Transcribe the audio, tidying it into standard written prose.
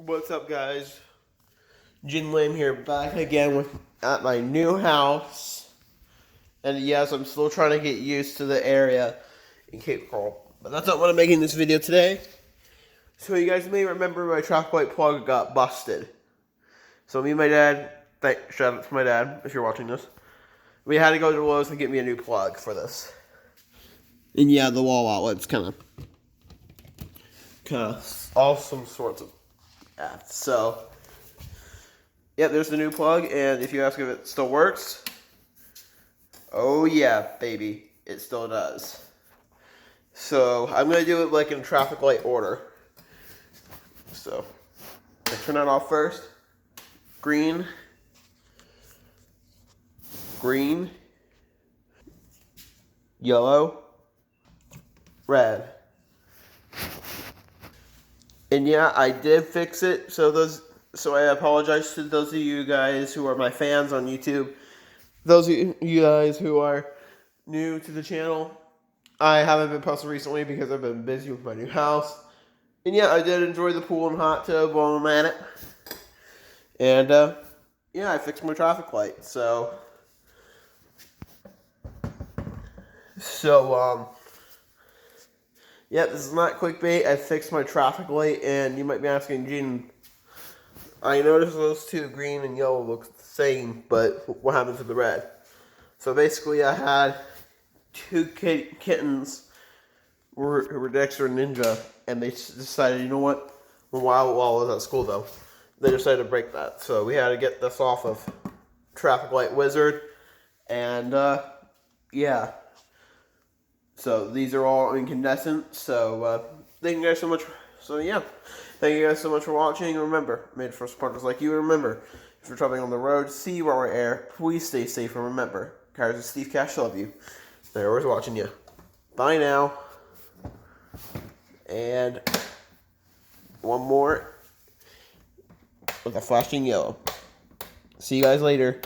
What's up, guys? Jaden Lamb here, back again at my new house. And yes, I'm still trying to get used to the area in Cape Coral. But that's not what I'm making this video today. So you guys may remember my traffic light plug got busted. So me and my dad, shout out to my dad if you're watching this. We had to go to Lowe's and get me a new plug for this. And yeah, the wall outlet's kind of all some sorts of. Yeah, so, there's the new plug, and if you ask if it still works, oh yeah, baby, it still does. So, I'm going to do it like in traffic light order. So, I turn it off first. Green. Green. Yellow. Red. And yeah, I did fix it. So I apologize to those of you guys who are my fans on YouTube. Those of you guys who are new to the channel, I haven't been posting recently because I've been busy with my new house. And yeah, I did enjoy the pool and hot tub while I'm at it. And I fixed my traffic light. So this is not clickbait. I fixed my traffic light, and you might be asking, Gene, I noticed those two, green and yellow, look the same, but what happened to the red? So basically, I had two kittens who were Dexter and Ninja, and they decided, you know what? While I was at school, though, they decided to break that. So we had to get this off of Traffic Light Wizard, and So these are all incandescent. So thank you guys so much. Thank you guys so much for watching. Remember, made for supporters like you. Remember, if you're traveling on the road, sea, or air, please stay safe. And remember, Kaiser and Steve Cash love you. They're always watching you. Bye now. And one more with a flashing yellow. See you guys later.